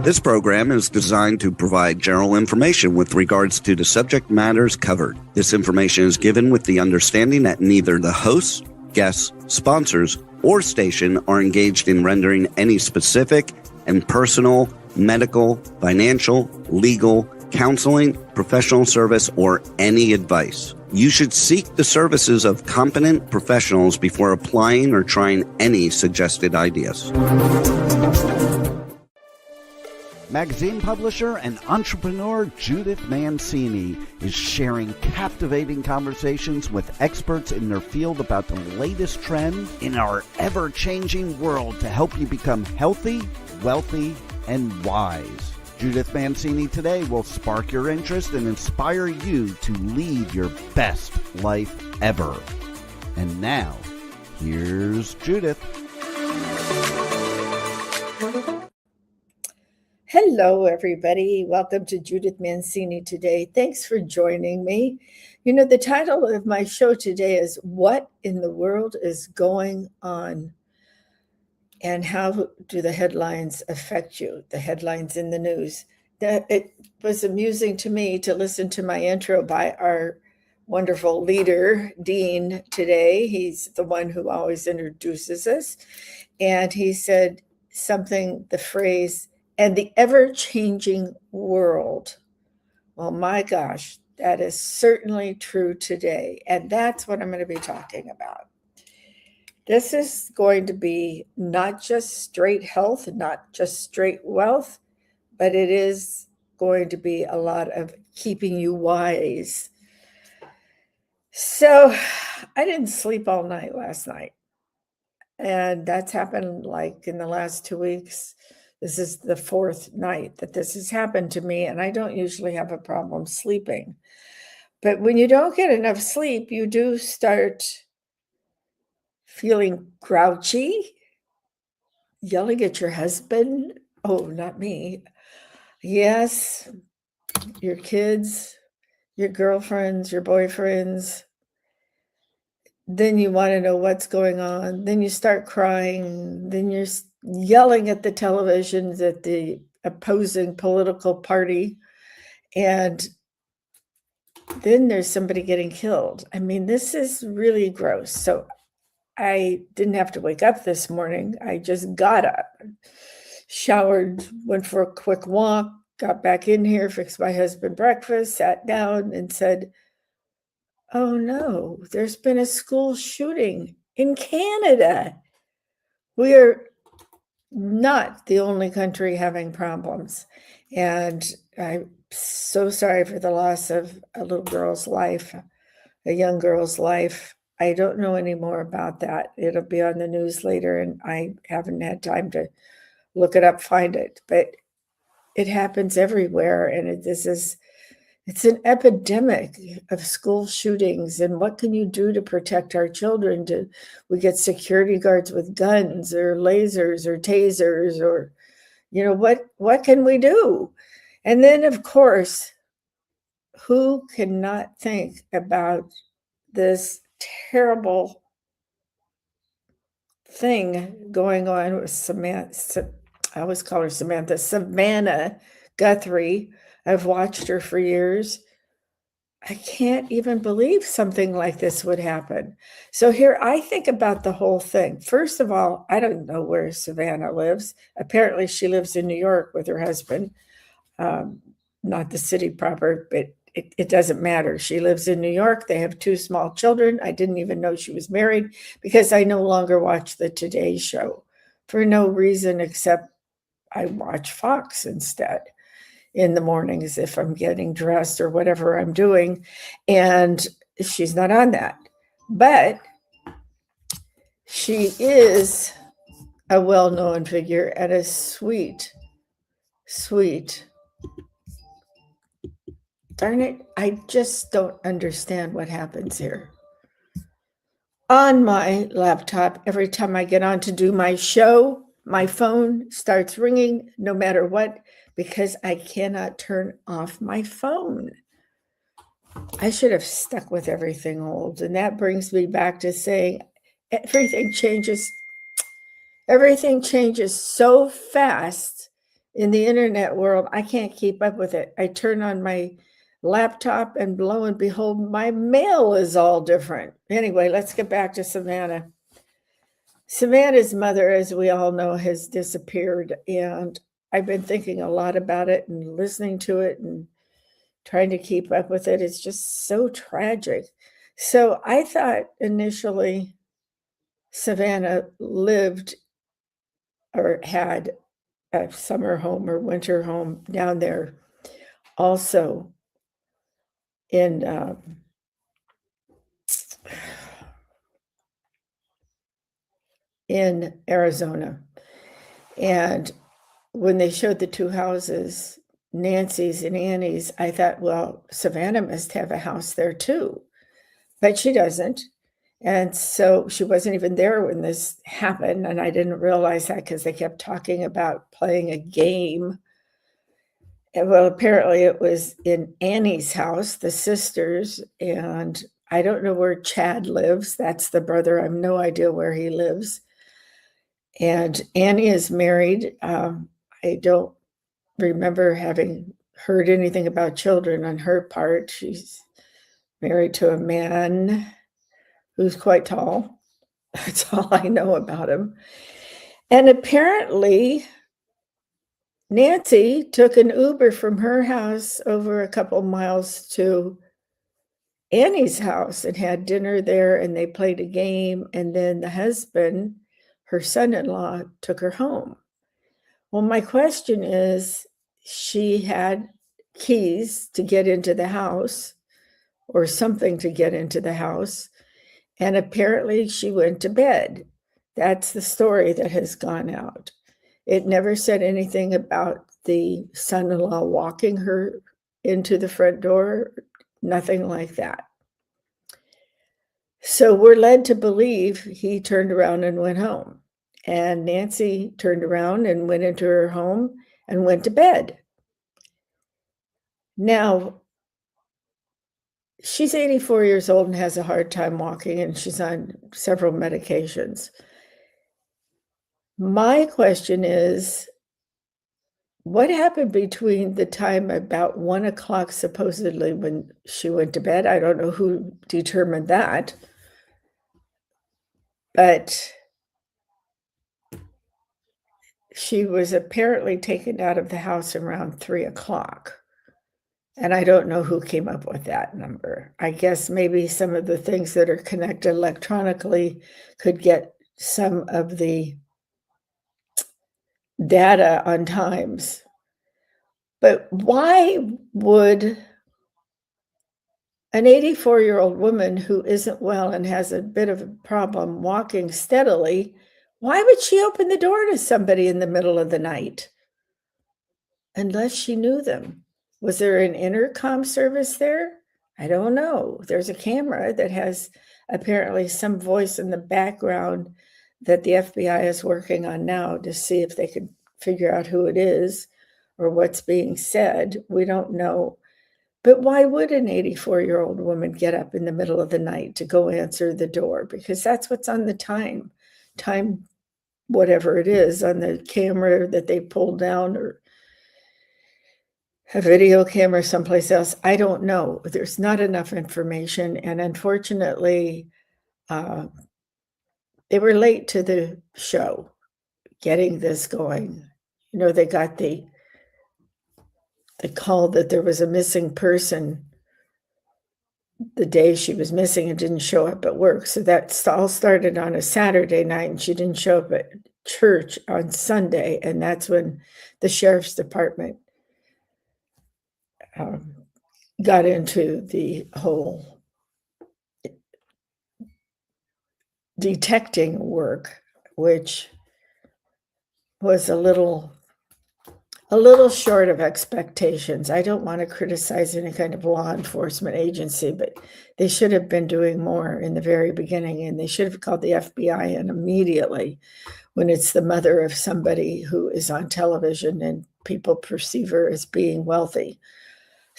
This program is designed to provide general information with regards to the subject matters covered. This information is given with the understanding that neither the hosts, guests, sponsors, or station are engaged in rendering any specific and personal, medical, financial, legal, counseling, professional service, or any advice. You should seek the services of competent professionals before applying or trying any suggested ideas. Magazine publisher and entrepreneur Judith Mancini is sharing captivating conversations with experts in their field about the latest trends in our ever-changing world to help you become healthy, wealthy, and wise. Judith Mancini today will spark your interest and inspire you to lead your best life ever. And now, here's Judith. Hello, everybody. Welcome to Judith Mancini today. Thanks for joining me. You know, the title of my show today is What in the World is Going On? And how do the headlines affect you? The headlines in the news. It was amusing to me to listen to my intro by our wonderful leader, Dean, today. He's the one who always introduces us. And he said something, the phrase, and the ever-changing world. Well, my gosh, that is certainly true today. And that's what I'm going to be talking about. This is going to be not just straight health, not just straight wealth, but it is going to be a lot of keeping you wise. So I didn't sleep all night last night. And that's happened like in the last 2 weeks. This is the fourth night that this has happened to me, and I don't usually have a problem sleeping. But when you don't get enough sleep, you do start feeling grouchy, yelling at your husband. Oh, not me. Yes, your kids, your girlfriends, your boyfriends. Then you want to know what's going on. Then you start crying. Then you're yelling at the televisions at the opposing political party. And then there's somebody getting killed. I mean, this is really gross. So I didn't have to wake up this morning. I just got up, showered, went for a quick walk, got back in here, fixed my husband breakfast, sat down and said, oh no, there's been a school shooting in Canada. We are not the only country having problems. And I'm so sorry for the loss of a little girl's life, a young girl's life. I don't know any more about that. It'll be on the news later, and I haven't had time to look it up, find it. But it happens everywhere, and it's an epidemic of school shootings. And what can you do to protect our children? We get security guards with guns or lasers or tasers, or, you know, what can we do? And then, of course, who cannot think about this terrible thing going on with Samantha? I always call her Samantha. Savannah Guthrie. I've watched her for years. I can't even believe something like this would happen. So here I think about the whole thing. First of all, I don't know where Savannah lives. Apparently she lives in New York with her husband. Not the city proper, but it doesn't matter. She lives in New York. They have 2 small children. I didn't even know she was married because I no longer watch the Today Show for no reason except I watch Fox instead in the mornings if I'm getting dressed or whatever I'm doing. And she's not on that. But she is a well-known figure and a sweet, darn it, I just don't understand what happens here. On my laptop, every time I get on to do my show, my phone starts ringing no matter what, because I cannot turn off my phone. I should have stuck with everything old. And that brings me back to saying everything changes so fast in the internet world, I can't keep up with it. I turn on my laptop and lo and behold, my mail is all different. Anyway, let's get back to Savannah. Savannah's mother, as we all know, has disappeared, and I've been thinking a lot about it and listening to it and trying to keep up with it. It's just so tragic. So I thought initially Savannah lived or had a summer home or winter home down there also in Arizona. And when they showed the two houses, Nancy's and Annie's, I thought, well, Savannah must have a house there too, but she doesn't. And so she wasn't even there when this happened. And I didn't realize that because they kept talking about playing a game. And well, apparently it was in Annie's house, the sisters, and I don't know where Chad lives. That's the brother. I have no idea where he lives. And Annie is married. I don't remember having heard anything about children on her part. She's married to a man who's quite tall. That's all I know about him. And apparently, Nancy took an Uber from her house over a couple miles to Annie's house and had dinner there, and they played a game. And then the husband, her son-in-law, took her home. Well, my question is, she had keys to get into the house or something to get into the house, and apparently she went to bed. That's the story that has gone out. It never said anything about the son-in-law walking her into the front door, nothing like that. So we're led to believe he turned around and went home. And Nancy turned around and went into her home and went to bed. Now, she's 84 years old and has a hard time walking, and she's on several medications. My question is, what happened between the time about 1 o'clock, supposedly, when she went to bed? I don't know who determined that. But she was apparently taken out of the house around 3 o'clock. And I don't know who came up with that number. I guess maybe some of the things that are connected electronically could get some of the data on times. But why would an 84-year-old woman who isn't well and has a bit of a problem walking steadily, why would she open the door to somebody in the middle of the night? Unless she knew them. Was there an intercom service there? I don't know. There's a camera that has apparently some voice in the background that the FBI is working on now to see if they could figure out who it is or what's being said. We don't know. But why would an 84-year-old woman get up in the middle of the night to go answer the door? Because that's what's on the time, whatever it is, on the camera that they pulled down, or a video camera someplace else. I don't know. There's not enough information. And unfortunately, they were late to the show getting this going. You know, they got the call that there was a missing person the day she was missing and didn't show up at work. So that all started on a Saturday night, and she didn't show up at church on Sunday. And that's when the sheriff's department got into the whole detecting work, which was a little short of expectations. I don't want to criticize any kind of law enforcement agency, but they should have been doing more in the very beginning, and they should have called the FBI in immediately when it's the mother of somebody who is on television and people perceive her as being wealthy.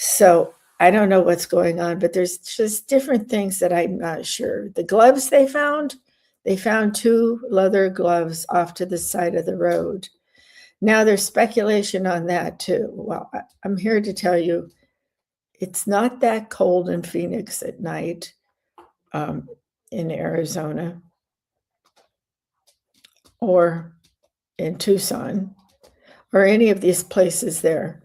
So I don't know what's going on, but there's just different things that I'm not sure. The gloves they found 2 leather gloves off to the side of the road. Now, there's speculation on that too. Well, I'm here to tell you it's not that cold in Phoenix at night, in Arizona or in Tucson or any of these places there.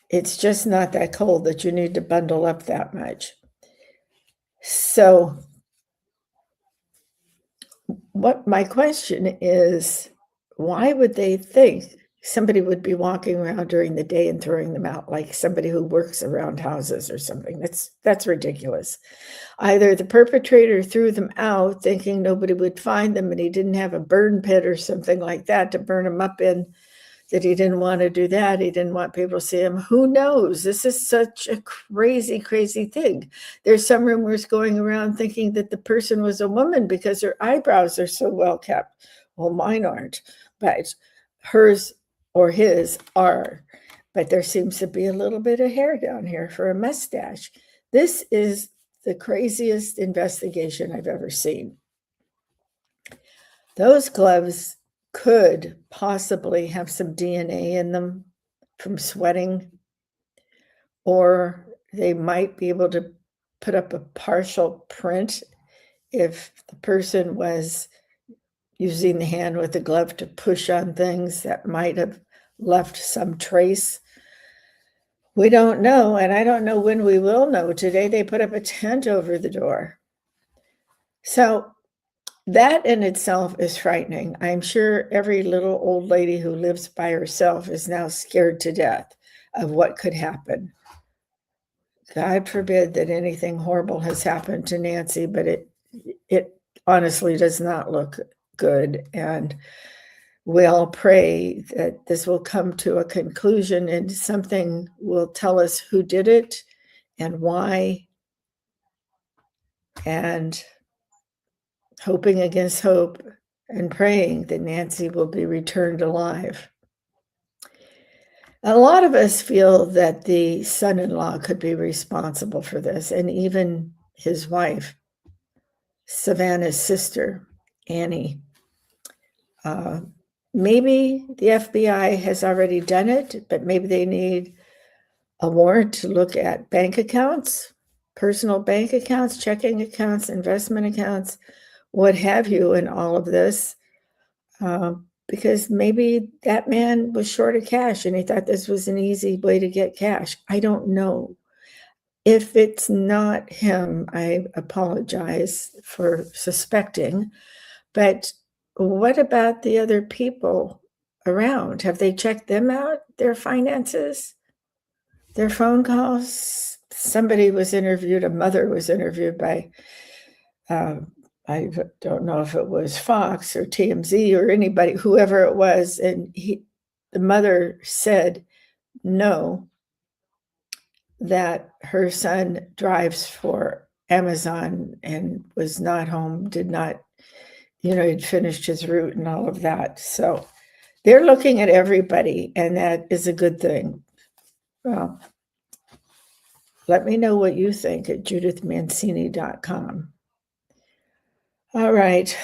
It's just not that cold that you need to bundle up that much. So what my question is, why would they think somebody would be walking around during the day and throwing them out, like somebody who works around houses or something? That's ridiculous. Either the perpetrator threw them out thinking nobody would find them and he didn't have a burn pit or something like that to burn them up in, that he didn't want to do that. He didn't want people to see him. Who knows? This is such a crazy, crazy thing. There's some rumors going around thinking that the person was a woman because her eyebrows are so well kept. Well, mine aren't, but hers or his are. But there seems to be a little bit of hair down here for a mustache. This is the craziest investigation I've ever seen. Those gloves could possibly have some DNA in them from sweating, or they might be able to put up a partial print if the person was using the hand with the glove to push on things that might have left some trace. We don't know, and I don't know when we will know. Today they put up a tent over the door. So that in itself is frightening. I'm sure every little old lady who lives by herself is now scared to death of what could happen. God forbid that anything horrible has happened to Nancy, but it honestly does not look good. And we all pray that this will come to a conclusion and something will tell us who did it and why, and hoping against hope and praying that Nancy will be returned alive. A lot of us feel that the son-in-law could be responsible for this, and even his wife, Savannah's sister, Annie. Maybe the FBI has already done it, but maybe they need a warrant to look at bank accounts, personal bank accounts, checking accounts, investment accounts, what have you, in all of this, because maybe that man was short of cash and he thought this was an easy way to get cash. I don't know. If it's not him, I apologize for suspecting, but what about the other people around? Have they checked them out, their finances, their phone calls? Somebody was interviewed, a mother was interviewed by I don't know if it was Fox or TMZ or anybody, whoever it was, and the mother said no, that her son drives for Amazon and was not home, did not, he'd finished his route and all of that. So they're looking at everybody, and that is a good thing. Well, let me know what you think at judithmancini.com. All right.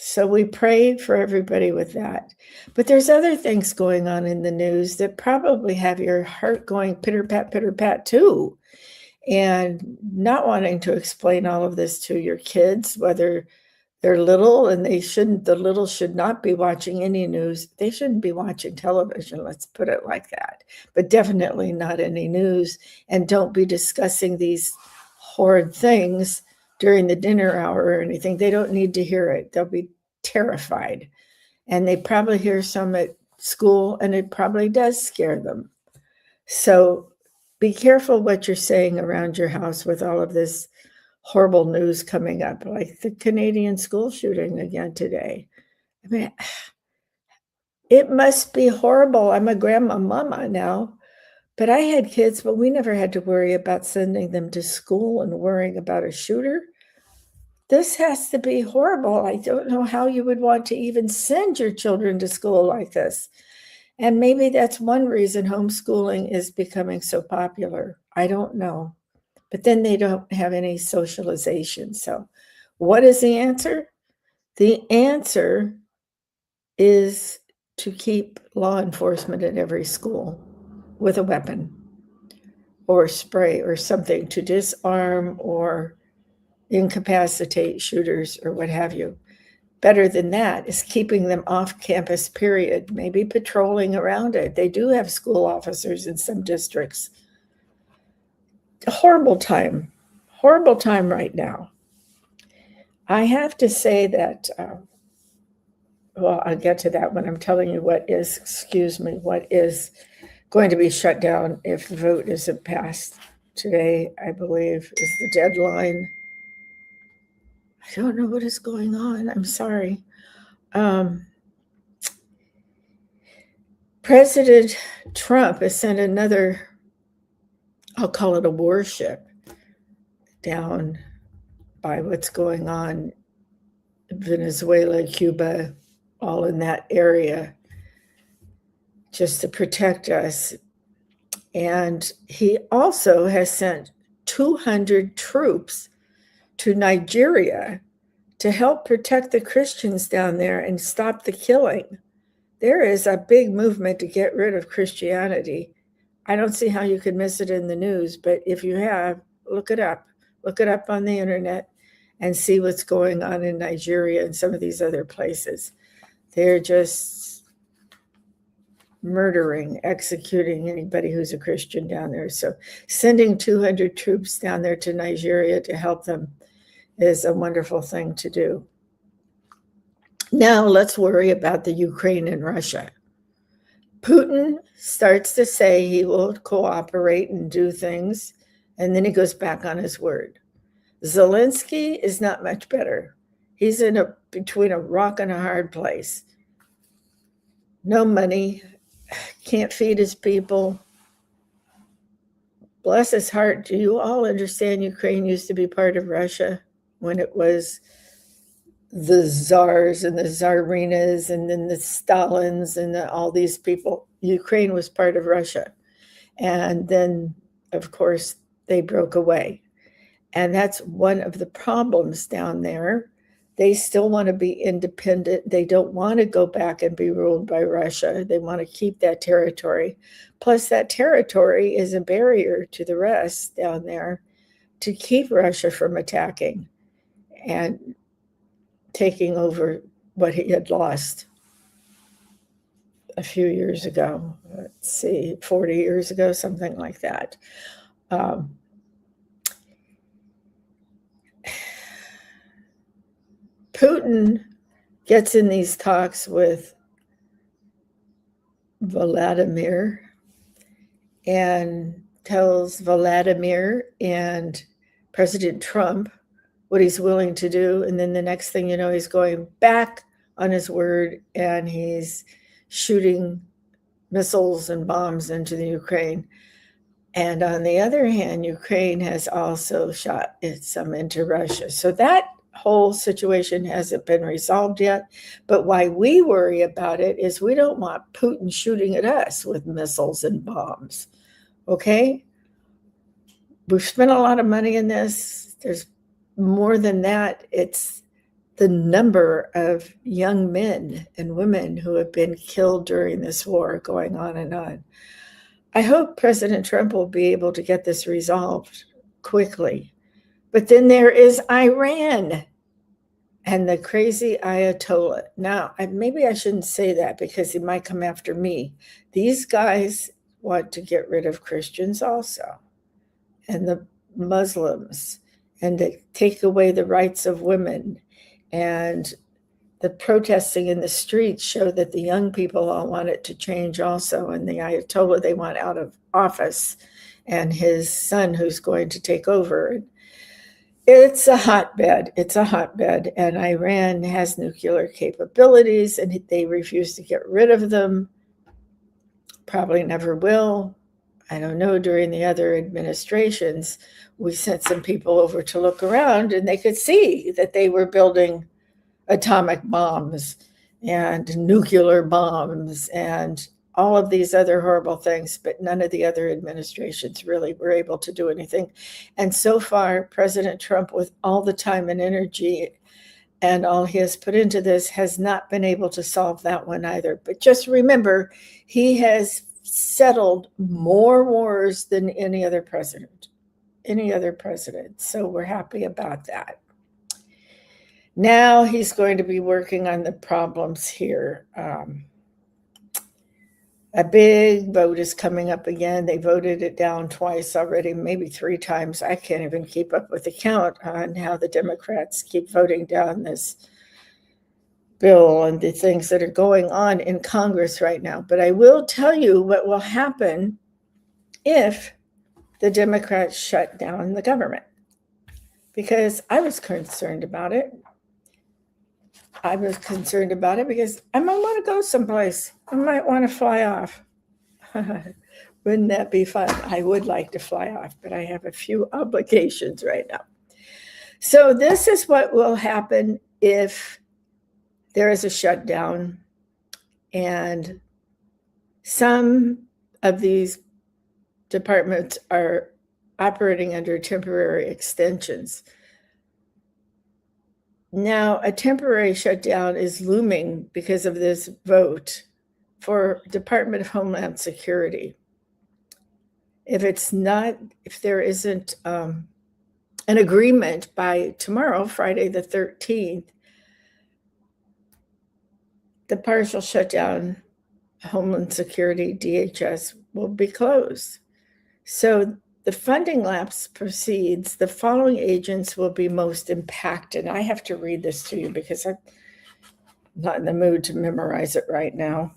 So we pray for everybody with that. But there's other things going on in the news that probably have your heart going pitter pat too. And not wanting to explain all of this to your kids, whether they're little, and the little should not be watching any news. They shouldn't be watching television, let's put it like that. But definitely not any news. And don't be discussing these horrid things during the dinner hour or anything. They don't need to hear it. They'll be terrified. And they probably hear some at school, and it probably does scare them. So be careful what you're saying around your house with all of this horrible news coming up, like the Canadian school shooting again today. I mean, it must be horrible. I'm a mama now, but I had kids, but we never had to worry about sending them to school and worrying about a shooter. This has to be horrible. I don't know how you would want to even send your children to school like this. And maybe that's one reason homeschooling is becoming so popular. I don't know. But then they don't have any socialization. So what is the answer? The answer is to keep law enforcement at every school with a weapon or spray or something to disarm or incapacitate shooters or what have you. Better than that is keeping them off campus, period. Maybe patrolling around it. They do have school officers in some districts. Horrible time right now. I have to say that, well, I'll get to that when I'm telling you what is going to be shut down if the vote isn't passed. Today, I believe, is the deadline. I don't know what is going on. I'm sorry. President Trump has sent another, I'll call it a warship, down by what's going on in Venezuela, Cuba, all in that area, just to protect us. And he also has sent 200 troops to Nigeria to help protect the Christians down there and stop the killing. There is a big movement to get rid of Christianity. I don't see how you could miss it in the news, but if you have, look it up. Look it up on the internet and see what's going on in Nigeria and some of these other places. They're just murdering, executing anybody who's a Christian down there. So sending 200 troops down there to Nigeria to help them is a wonderful thing to do. Now let's worry about the Ukraine and Russia. Putin starts to say he will cooperate and do things, and then he goes back on his word. Zelensky is not much better. He's between a rock and a hard place. No money, can't feed his people. Bless his heart. Do you all understand Ukraine used to be part of Russia when it was the czars and the czarinas and then the Stalins and all these people? Ukraine was part of Russia. And then, of course, they broke away. And that's one of the problems down there. They still want to be independent. They don't want to go back and be ruled by Russia. They want to keep that territory. Plus, that territory is a barrier to the rest down there to keep Russia from attacking and taking over what he had lost a few years ago. Let's see, 40 years ago, something like that. Putin gets in these talks with Vladimir and tells Vladimir and President Trump what he's willing to do. And then the next thing you know, he's going back on his word and he's shooting missiles and bombs into the Ukraine. And on the other hand, Ukraine has also shot some into Russia. So that whole situation hasn't been resolved yet. But why we worry about it is we don't want Putin shooting at us with missiles and bombs. Okay? We've spent a lot of money in this. There's more than that. It's the number of young men and women who have been killed during this war going on and on. I hope President Trump will be able to get this resolved quickly. But then there is Iran and the crazy Ayatollah. Now, maybe I shouldn't say that because he might come after me. These guys want to get rid of Christians also, and the Muslims, and to take away the rights of women. And the protesting in the streets show that the young people all want it to change also. And the Ayatollah, they want out of office, and his son who's going to take over. It's a hotbed. It's a hotbed. And Iran has nuclear capabilities, and they refuse to get rid of them. Probably never will. I don't know. During the other administrations, we sent some people over to look around, and they could see that they were building atomic bombs and nuclear bombs and all of these other horrible things, but none of the other administrations really were able to do anything. And so far, President Trump, with all the time and energy and all he has put into this has not been able to solve that one either. But just remember, he has settled more wars than any other president. So we're happy about that. Now he's going to be working on the problems here. A big vote is coming up again. They voted it down twice already, maybe 3 times. I can't even keep up with the count on how the Democrats keep voting down this bill and the things that are going on in Congress right now. But I will tell you what will happen if the Democrats shut down the government, because I was concerned about it. Because I might want to go someplace. I might want to fly off. Wouldn't that be fun? I would like to fly off, but I have a few obligations right now. So this is what will happen if there is a shutdown, and some of these departments are operating under temporary extensions. Now, a temporary shutdown is looming because of this vote for Department of Homeland Security. If there isn't an agreement by tomorrow, Friday the 13th, the partial shutdown, Homeland Security, DHS, will be closed. So the funding lapse proceeds. The following agents will be most impacted. I have to read this to you because I'm not in the mood to memorize it right now.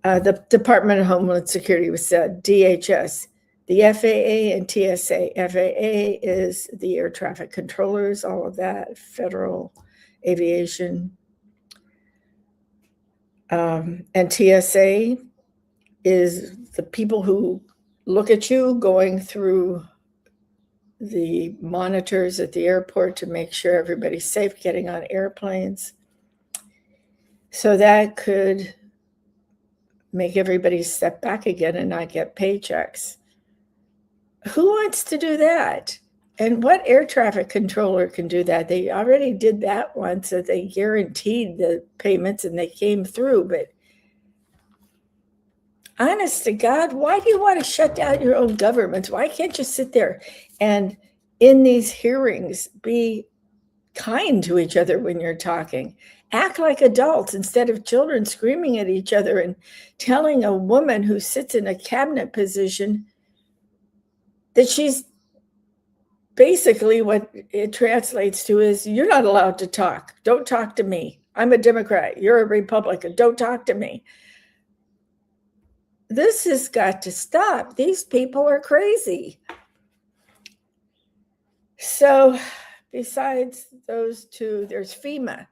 The Department of Homeland Security was said, DHS, the FAA and TSA. FAA is the air traffic controllers, all of that, federal aviation. And TSA is the people who look at you going through the monitors at the airport to make sure everybody's safe getting on airplanes. So that could make everybody step back again and not get paychecks. Who wants to do that? And what air traffic controller can do that? They already did that once, that they guaranteed the payments and they came through. But honest to God, why do you want to shut down your own governments? Why can't you sit there and in these hearings be kind to each other when you're talking? Act like adults instead of children screaming at each other and telling a woman who sits in a cabinet position that she's basically, what it translates to is, you're not allowed to talk. Don't talk to me. I'm a Democrat. You're a Republican. Don't talk to me. This has got to stop. These people are crazy. So besides those two, there's FEMA.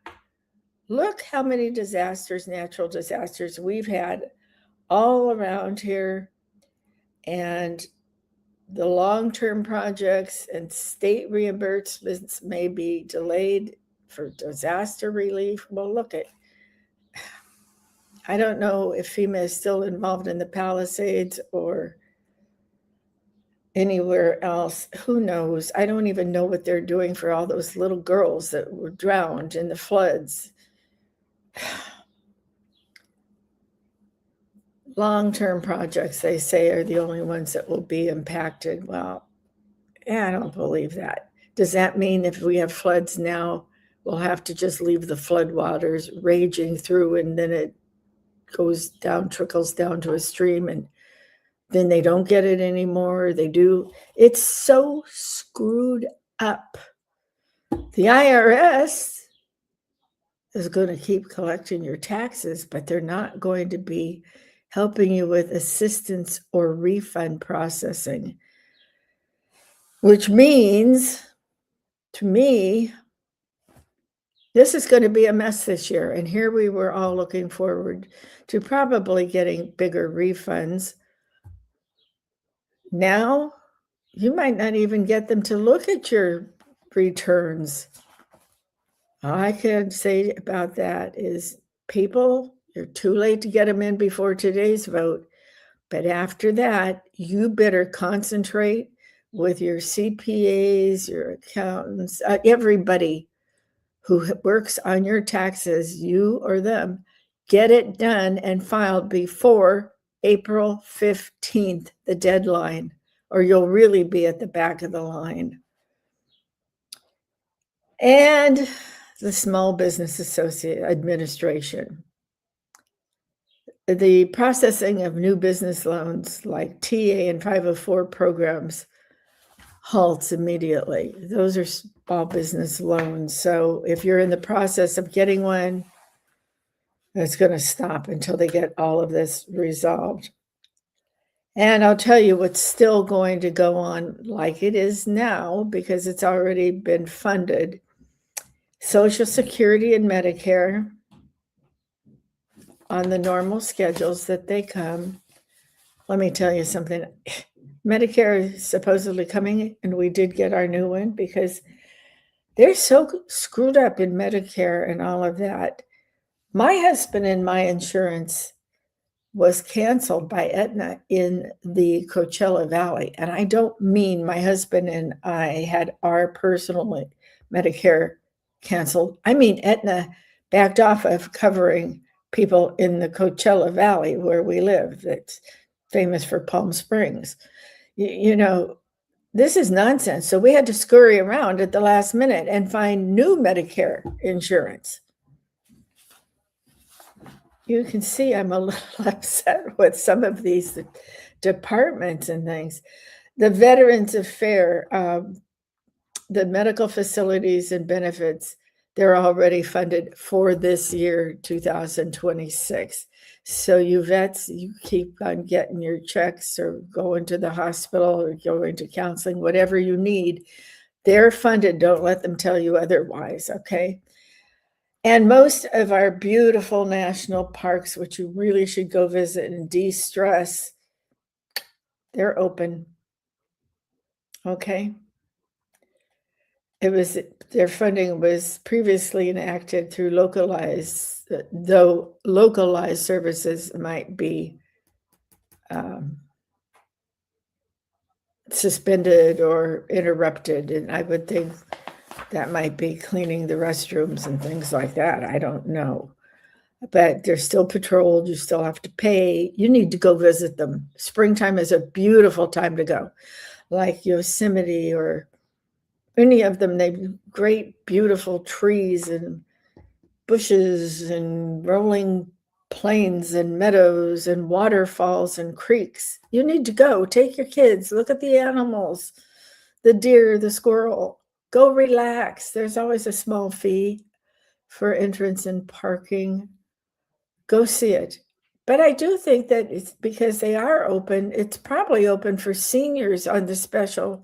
Look how many disasters, natural disasters we've had all around here. And the long-term projects and state reimbursements may be delayed for disaster relief. Well, look at, I don't know if FEMA is still involved in the Palisades or anywhere else. Who knows? I don't even know what they're doing for all those little girls that were drowned in the floods. Long-term projects, they say, are the only ones that will be impacted. Well, I don't believe that. Does that mean if we have floods now, we'll have to just leave the flood waters raging through and then it goes down, trickles down to a stream, and then they don't get it anymore? They do. It's so screwed up. The IRS is going to keep collecting your taxes, but they're not going to be helping you with assistance or refund processing, which means, to me, this is going to be a mess this year. And here we were all looking forward to probably getting bigger refunds. Now, you might not even get them to look at your returns. All I can say about that is, people, you're too late to get them in before today's vote. But after that, you better concentrate with your CPAs, your accountants, everybody who works on your taxes, you or them, get it done and filed before April 15th, the deadline, or you'll really be at the back of the line. And the Small Business Associate Administration. The processing of new business loans like TA and 504 programs halts immediately. Those are small business loans. So if you're in the process of getting one, it's going to stop until they get all of this resolved. And I'll tell you what's still going to go on like it is now because it's already been funded. Social Security and Medicare on the normal schedules that they come. Let me tell you something. Medicare is supposedly coming, and we did get our new one because they're so screwed up in Medicare and all of that. My husband and my insurance was canceled by Aetna in the Coachella Valley. And I don't mean my husband and I had our personal Medicare canceled. I mean Aetna backed off of covering people in the Coachella Valley where we live. That's famous for Palm Springs. You know, this is nonsense. So we had to scurry around at the last minute and find new Medicare insurance. You can see I'm a little upset with some of these departments and things. The Veterans Affairs, the medical facilities and benefits, they're already funded for this year, 2026. So you vets, you keep on getting your checks or going to the hospital or going to counseling, whatever you need. They're funded. Don't let them tell you otherwise, okay? And most of our beautiful national parks, which you really should go visit and de-stress, they're open. Okay. Their funding was previously enacted through localized, though localized services might be suspended or interrupted. And I would think that might be cleaning the restrooms and things like that. I don't know. But they're still patrolled. You still have to pay. You need to go visit them. Springtime is a beautiful time to go, like Yosemite or any of them. They have great, beautiful trees and bushes and rolling plains and meadows and waterfalls and creeks. You need to go. Take your kids. Look at the animals, the deer, the squirrel. Go relax. There's always a small fee for entrance and parking. Go see it. But I do think that it's because they are open, it's probably open for seniors on the special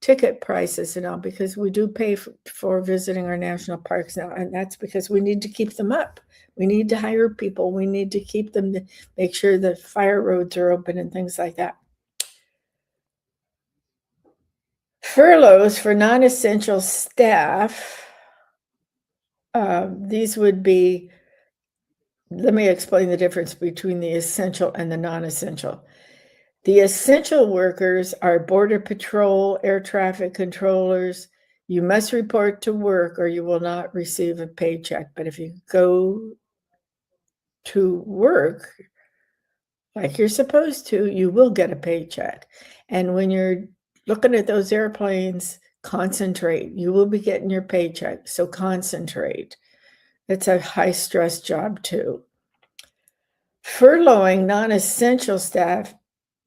ticket prices and all, because we do pay for visiting our national parks now. And that's because we need to keep them up. We need to hire people. We need to keep them to make sure the fire roads are open and things like that. Furloughs for non-essential staff. These would be, let me explain the difference between the essential and the non-essential. The essential workers are Border Patrol, air traffic controllers. You must report to work or you will not receive a paycheck. But if you go to work like you're supposed to, you will get a paycheck. And when you're looking at those airplanes, concentrate. You will be getting your paycheck. So concentrate. It's a high-stress job too. Furloughing non-essential staff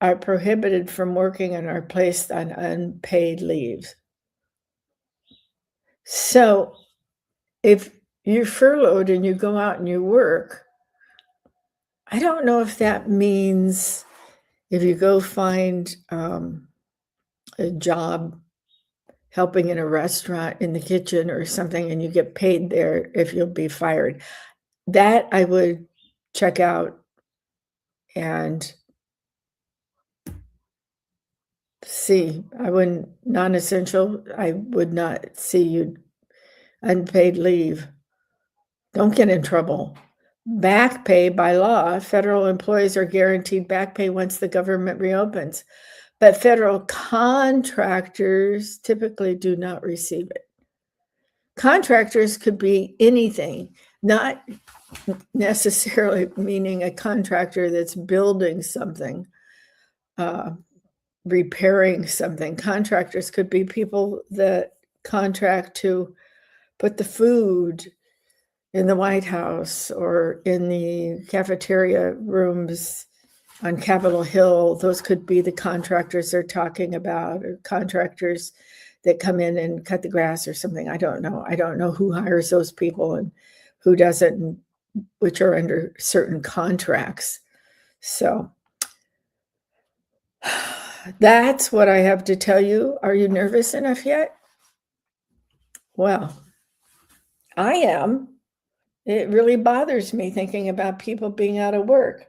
are prohibited from working and are placed on unpaid leave. So if you're furloughed and you go out and you work, I don't know if that means if you go find a job helping in a restaurant in the kitchen or something and you get paid there, if you'll be fired. That I would check out and see. I wouldn't, non-essential, I would not see you unpaid leave. Don't get in trouble. Back pay by law, federal employees are guaranteed back pay once the government reopens, but federal contractors typically do not receive it. Contractors could be anything, not necessarily meaning a contractor that's building something, repairing something. Contractors could be people that contract to put the food in the White House or in the cafeteria rooms on Capitol Hill. Those could be the contractors they're talking about, or contractors that come in and cut the grass or something. I don't know. I don't know who hires those people and who doesn't, and which are under certain contracts. So that's what I have to tell you. Are you nervous enough yet? Well, I am. It really bothers me thinking about people being out of work.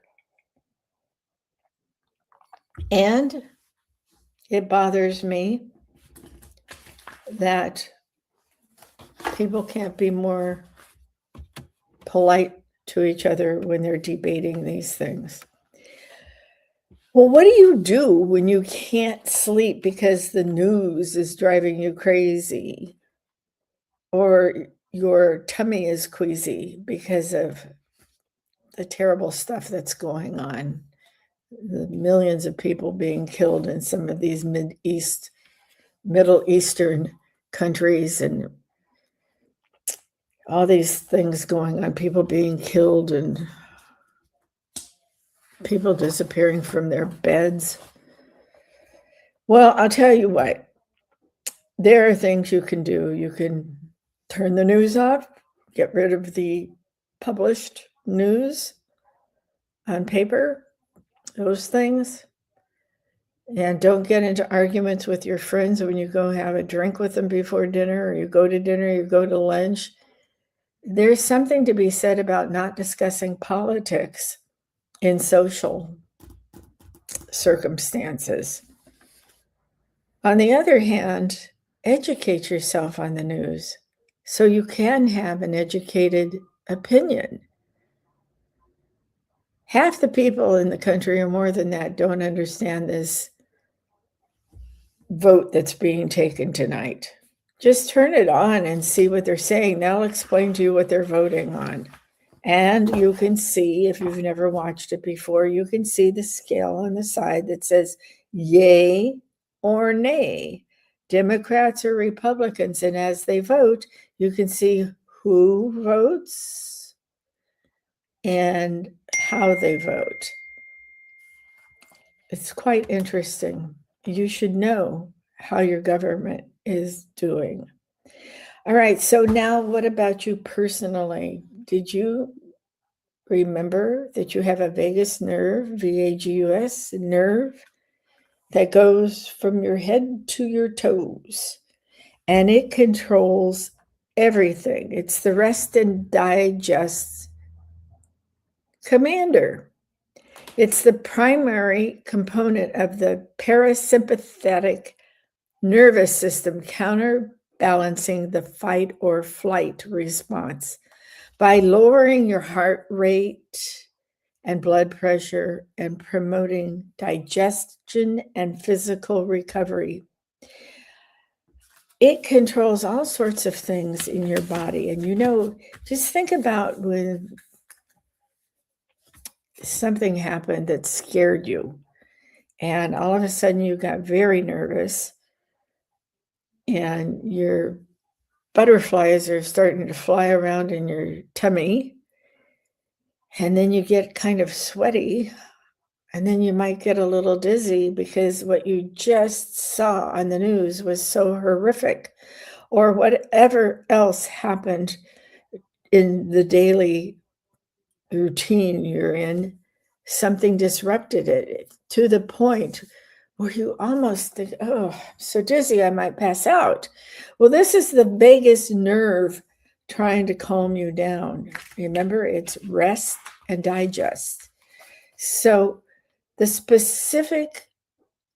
And it bothers me that people can't be more polite to each other when they're debating these things. Well, what do you do when you can't sleep because the news is driving you crazy, or your tummy is queasy because of the terrible stuff that's going on? The millions of people being killed in some of these Middle Eastern countries, and all these things going on, people being killed and people disappearing from their beds. Well, I'll tell you what, there are things you can do. You can turn the news off, get rid of the published news on paper, those things. And don't get into arguments with your friends when you go have a drink with them before dinner, or you go to dinner, you go to lunch. There's something to be said about not discussing politics in social circumstances. On the other hand, educate yourself on the news so you can have an educated opinion. Half the people in the country, or more than that, don't understand this vote that's being taken tonight. Just turn it on and see what they're saying. They'll explain to you what they're voting on. And you can see, if you've never watched it before, you can see the scale on the side that says yay or nay, Democrats or Republicans. And as they vote, you can see who votes and how they vote. It's quite interesting. You should know how your government is doing. All right, so now what about you personally? Did you remember that you have a vagus nerve, VAGUS nerve, that goes from your head to your toes, and it controls everything. It's the rest and digest commander. It's the primary component of the parasympathetic nervous system, counterbalancing the fight or flight response by lowering your heart rate and blood pressure and promoting digestion and physical recovery. It controls all sorts of things in your body. And just think about when something happened that scared you, and all of a sudden you got very nervous, and your butterflies are starting to fly around in your tummy, and then you get kind of sweaty, and then you might get a little dizzy because what you just saw on the news was so horrific, or whatever else happened in the daily routine you're in. Something disrupted it to the point where you almost think, oh, I'm so dizzy, I might pass out. Well, this is the vagus nerve trying to calm you down. Remember, it's rest and digest. So the specific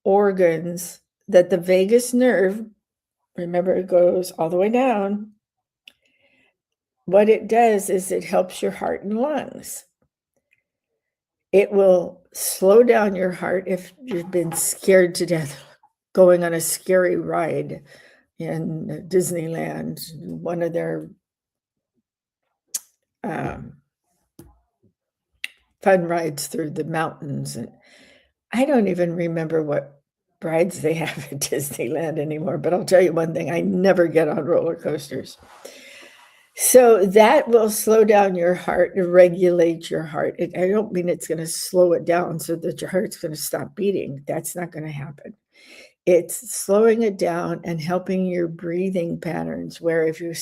organs that the vagus nerve, remember, it goes all the way down. What it does is it helps your heart and lungs. It will slow down your heart if you've been scared to death going on a scary ride in Disneyland, one of their fun rides through the mountains. And I don't even remember what rides they have at Disneyland anymore, but I'll tell you one thing, I never get on roller coasters. So that will slow down your heart and regulate your heart. I don't mean it's going to slow it down so that your heart's going to stop beating. That's not going to happen. It's slowing it down and helping your breathing patterns, where if you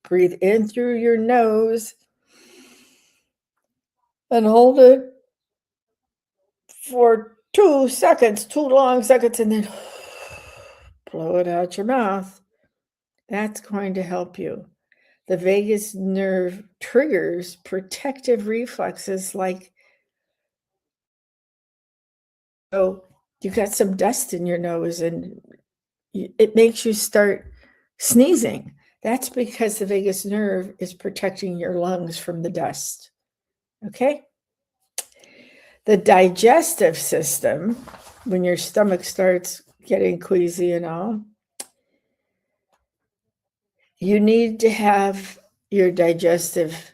breathe in through your nose and hold it for 2 seconds, 2 long seconds, and then blow it out your mouth, that's going to help you. The vagus nerve triggers protective reflexes like, oh, you got some dust in your nose and it makes you start sneezing. That's because the vagus nerve is protecting your lungs from the dust. Okay? The digestive system, when your stomach starts getting queasy and all, you need to have your digestive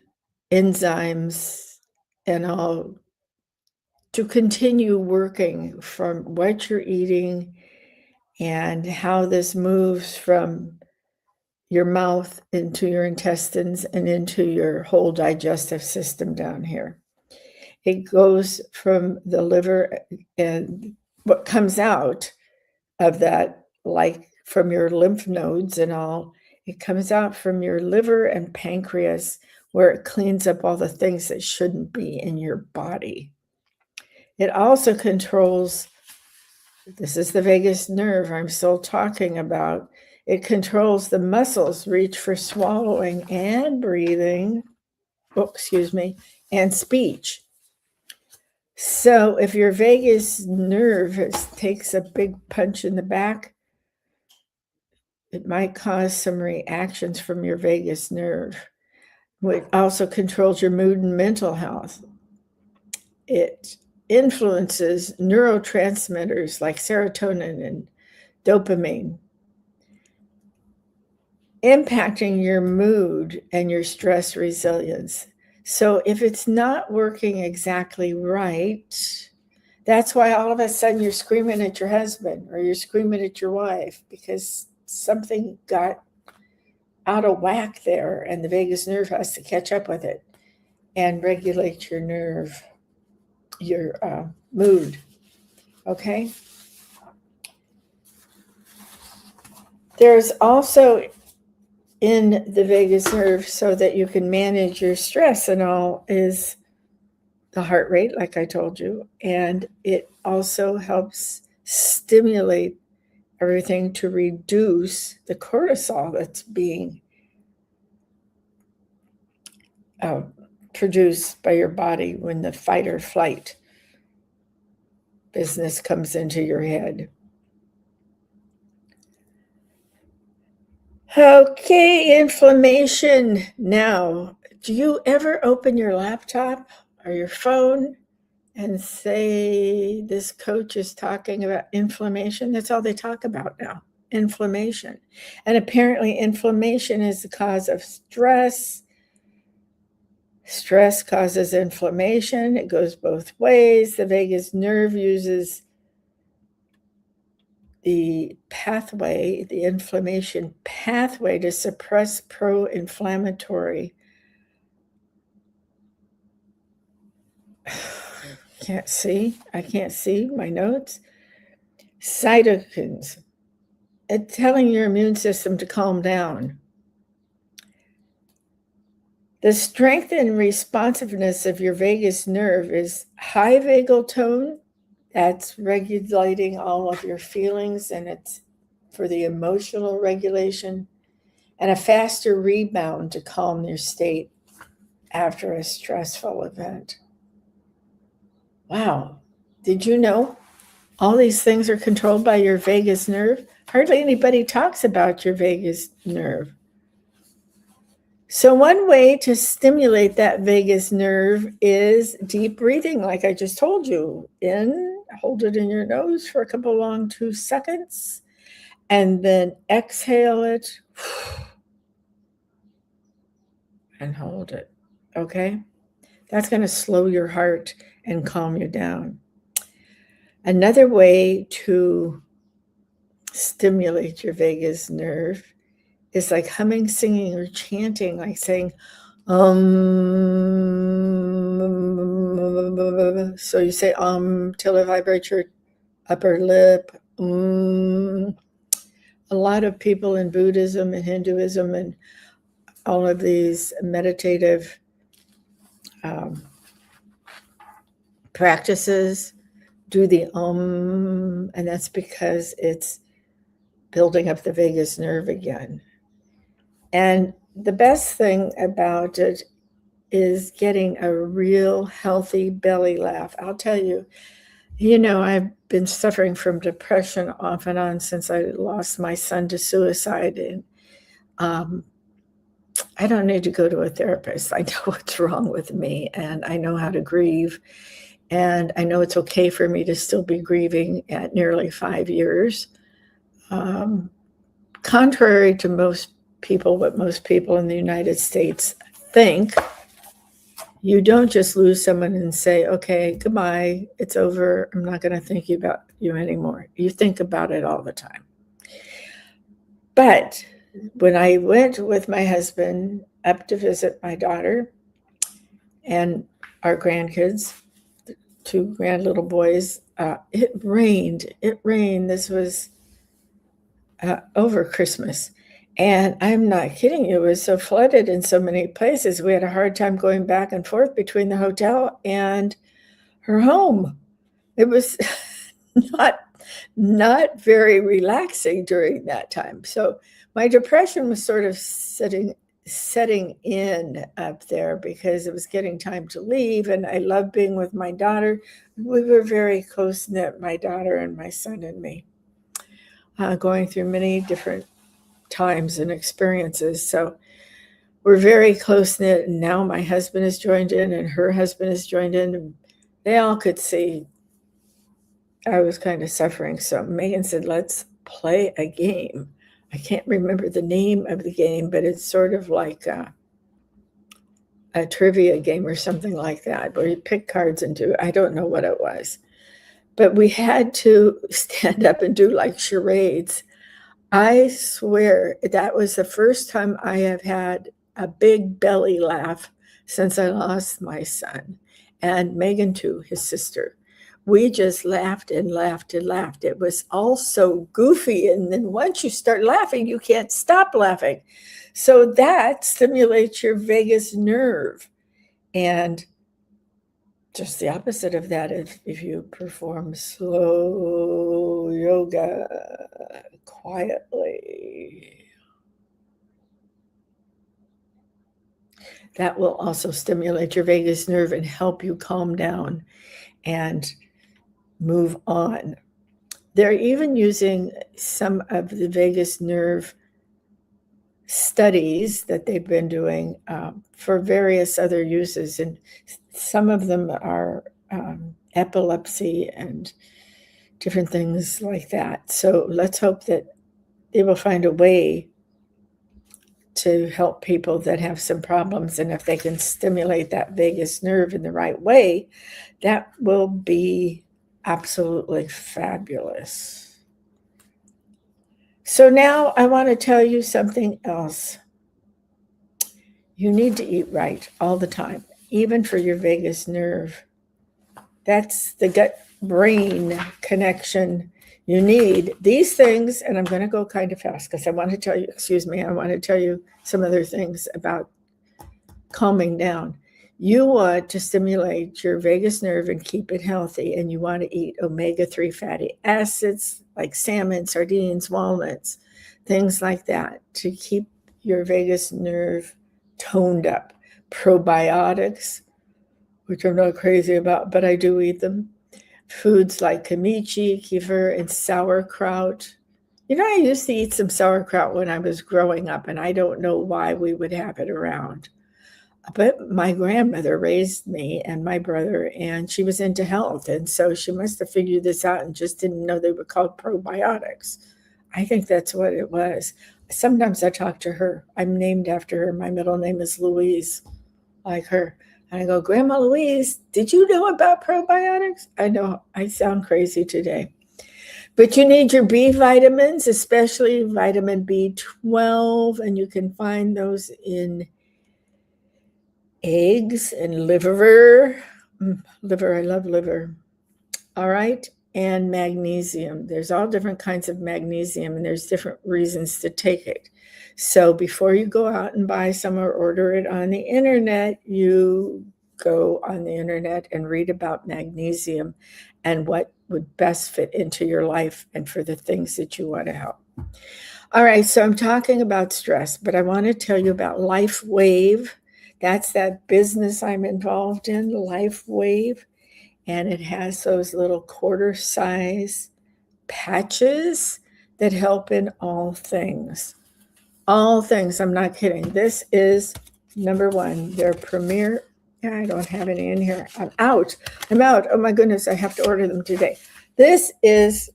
enzymes and all to continue working from what you're eating and how this moves from your mouth into your intestines and into your whole digestive system down here. It goes from the liver, and what comes out of that, like from your lymph nodes and all, it comes out from your liver and pancreas, where it cleans up all the things that shouldn't be in your body. It also controls, this is the vagus nerve I'm still talking about, it controls the muscles reach for swallowing and breathing, and speech. So if your vagus nerve takes a big punch in the back, it might cause some reactions from your vagus nerve, which also controls your mood and mental health. It influences neurotransmitters like serotonin and dopamine, impacting your mood and your stress resilience. So if it's not working exactly right, that's why all of a sudden you're screaming at your husband or you're screaming at your wife, because something got out of whack there and the vagus nerve has to catch up with it and regulate your nerve, your mood. Okay? There's also in the vagus nerve, so that you can manage your stress and all, is the heart rate, like I told you, and it also helps stimulate everything to reduce the cortisol that's being produced by your body when the fight or flight business comes into your head. Okay, inflammation. Now, do you ever open your laptop or your phone and say, this coach is talking about inflammation? That's all they talk about now, inflammation. And apparently inflammation is the cause of stress. Stress causes inflammation. It goes both ways. The vagus nerve uses the pathway, the inflammation pathway, to suppress pro-inflammatory. I can't see my notes. Cytokines. It's telling your immune system to calm down. The strength and responsiveness of your vagus nerve is high vagal tone. That's regulating all of your feelings, and it's for the emotional regulation, and a faster rebound to calm your state after a stressful event. Wow. Did you know all these things are controlled by your vagus nerve? Hardly anybody talks about your vagus nerve. So one way to stimulate that vagus nerve is deep breathing, like I just told you. In, hold it in your nose for a couple long 2 seconds, and then exhale it and hold it. Okay? That's going to slow your heart and calm you down. Another way to stimulate your vagus nerve is like humming, singing, or chanting, like saying, so you say till it vibrates your upper lip. A lot of people in Buddhism and Hinduism and all of these meditative practices do the and that's because it's building up the vagus nerve again. And the best thing about it is getting a real healthy belly laugh. I'll tell you, I've been suffering from depression off and on since I lost my son to suicide. And I don't need to go to a therapist. I know what's wrong with me, and I know how to grieve. And I know it's okay for me to still be grieving at nearly 5 years. Contrary to what most people in the United States think, you don't just lose someone and say, okay, goodbye, it's over, I'm not going to think about you anymore. You think about it all the time. But when I went with my husband up to visit my daughter and our grandkids, 2 grand little boys, it rained. This was over Christmas. And I'm not kidding you, it was so flooded in so many places. We had a hard time going back and forth between the hotel and her home. It was not very relaxing during that time. So my depression was sort of setting in up there because it was getting time to leave. And I loved being with my daughter. We were very close-knit, my daughter and my son and me, going through many different times and experiences. So we're very close-knit, and now my husband has joined in and her husband has joined in, and they all could see I was kind of suffering. So Megan said, let's play a game. I can't remember the name of the game, but it's sort of like a trivia game or something like that, where you pick cards and do, I don't know what it was. But we had to stand up and do like charades. I swear that was the first time I have had a big belly laugh since I lost my son, and Megan too, his sister. We just laughed and laughed and laughed. It was all so goofy. And then once you start laughing, you can't stop laughing. So that stimulates your vagus nerve. And just the opposite of that, if you perform slow yoga quietly, that will also stimulate your vagus nerve and help you calm down and move on. They're even using some of the vagus nerve studies that they've been doing for various other uses, and some of them are epilepsy and different things like that. So let's hope that they will find a way to help people that have some problems, and if they can stimulate that vagus nerve in the right way, that will be absolutely fabulous. So now I want to tell you something else. You need to eat right all the time, even for your vagus nerve. That's the gut-brain connection you need. These things, and I'm going to go kind of fast because I want to tell you some other things about calming down. You want to stimulate your vagus nerve and keep it healthy, and you want to eat omega-3 fatty acids like salmon, sardines, walnuts, things like that to keep your vagus nerve toned up. Probiotics, which I'm not crazy about, but I do eat them. Foods like kimchi, kefir, and sauerkraut. I used to eat some sauerkraut when I was growing up, and I don't know why we would have it around. But my grandmother raised me and my brother, and she was into health. And so she must have figured this out and just didn't know they were called probiotics. I think that's what it was. Sometimes I talk to her. I'm named after her. My middle name is Louise, like her. And I go, Grandma Louise, did you know about probiotics? I know I sound crazy today. But you need your B vitamins, especially vitamin B12, and you can find those in eggs and liver. Liver, I love liver. All right. And magnesium. There's all different kinds of magnesium, and there's different reasons to take it. So before you go out and buy some or order it on the internet, you go on the internet and read about magnesium and what would best fit into your life and for the things that you want to help. All right, so I'm talking about stress, but I want to tell you about Life Wave. That's that business I'm involved in, Life Wave. And it has those little quarter size patches that help in all things. All things, I'm not kidding. This is number one, their premier. I don't have any in here. I'm out. Oh my goodness, I have to order them today. This is,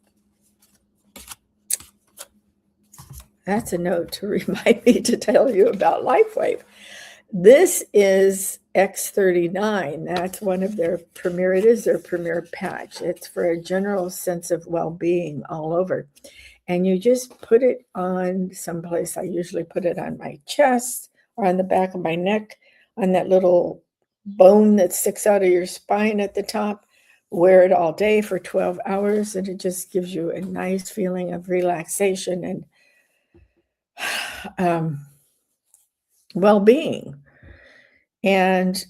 that's a note to remind me to tell you about LifeWave. This is X39. That's one of their premier, it is their premier patch. It's for a general sense of well-being all over. And you just put it on someplace. I usually put it on my chest or on the back of my neck, on that little bone that sticks out of your spine at the top. Wear it all day for 12 hours, and it just gives you a nice feeling of relaxation and well-being. And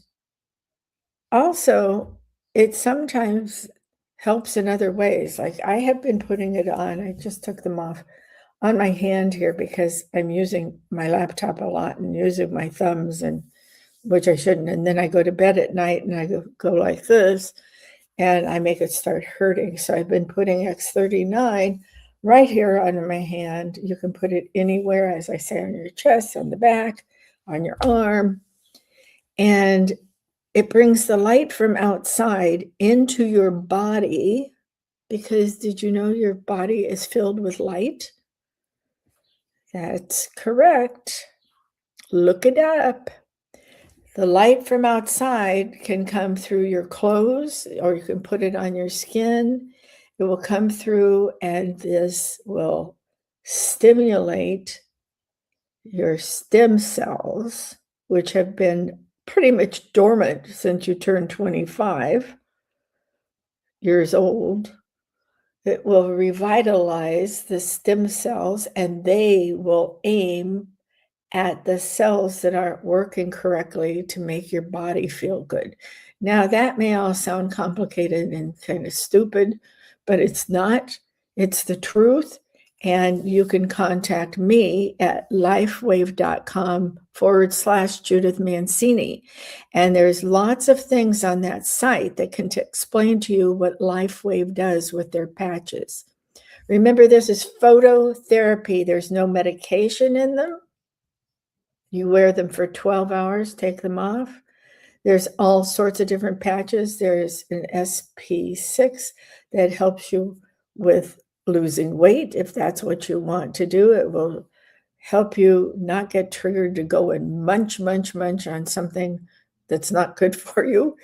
also, it sometimes helps in other ways. Like I have been putting it on, I just took them off on my hand here because I'm using my laptop a lot and using my thumbs, and which I shouldn't. And then I go to bed at night and I go like this, and I make it start hurting. So I've been putting X39 right here on my hand. You can put it anywhere, as I say, on your chest, on the back, on your arm. And it brings the light from outside into your body, because did you know your body is filled with light? That's correct. Look it up. The light from outside can come through your clothes, or you can put it on your skin. It will come through, and this will stimulate your stem cells, which have been pretty much dormant since you turned 25 years old. It will revitalize the stem cells, and they will aim at the cells that aren't working correctly to make your body feel good. Now, that may all sound complicated and kind of stupid, but it's not. It's the truth. And you can contact me at lifewave.com/Judith Mancini. And there's lots of things on that site that can explain to you what LifeWave does with their patches. Remember, this is phototherapy. There's no medication in them. You wear them for 12 hours, take them off. There's all sorts of different patches. There's an SP6 that helps you with losing weight. If that's what you want to do, it will help you not get triggered to go and munch on something that's not good for you.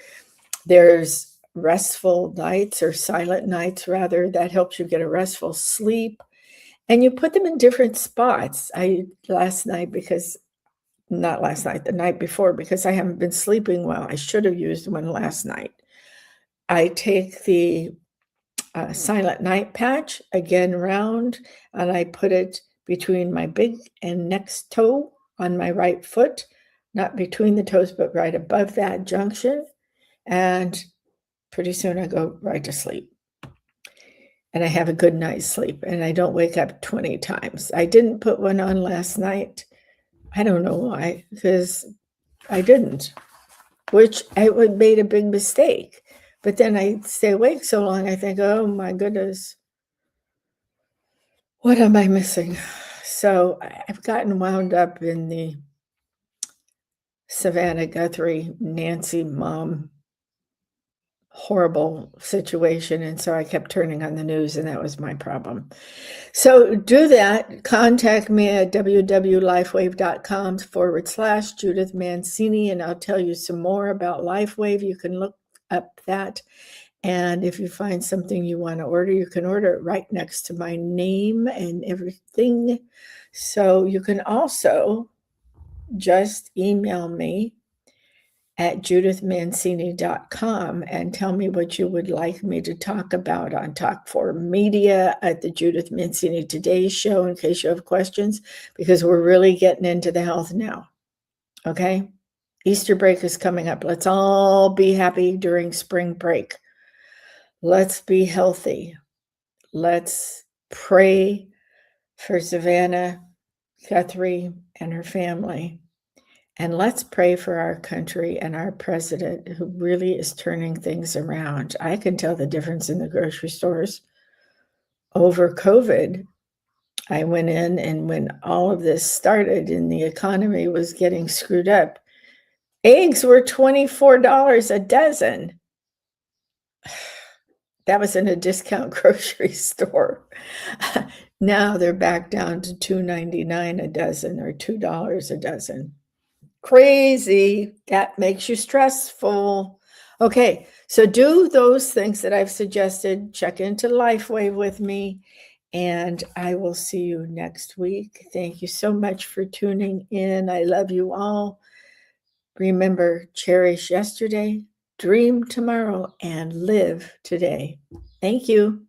There's restful nights, or silent nights rather, that helps you get a restful sleep. And you put them in different spots. The night before, because I haven't been sleeping well. I should have used one last night. I take the Silent Night patch, again round, and I put it between my big and next toe on my right foot, not between the toes, but right above that junction. And pretty soon I go right to sleep. And I have a good night's sleep, and I don't wake up 20 times. I didn't put one on last night. I don't know why, because I didn't, which I would made a big mistake. But then I stay awake so long, I think, oh my goodness, what am I missing? So I've gotten wound up in the Savannah Guthrie, Nancy mom horrible situation. And so I kept turning on the news, and that was my problem. So do that. Contact me at www.lifewave.com/Judith Mancini, and I'll tell you some more about LifeWave. You can look up that. And if you find something you want to order, you can order it right next to my name and everything. So you can also just email me at judithmancini.com and tell me what you would like me to talk about on Talk for Media at the Judith Mancini Today Show in case you have questions, because we're really getting into the health now. Okay? Easter break is coming up. Let's all be happy during spring break. Let's be healthy. Let's pray for Savannah Guthrie and her family. And let's pray for our country and our president, who really is turning things around. I can tell the difference in the grocery stores over COVID. I went in, and when all of this started and the economy was getting screwed up, eggs were $24 a dozen. That was in a discount grocery store. Now they're back down to $2.99 a dozen or $2 a dozen. Crazy. That makes you stressful. Okay, so do those things that I've suggested. Check into LifeWave with me, and I will see you next week. Thank you so much for tuning in. I love you all. Remember, cherish yesterday, dream tomorrow, and live today. Thank you.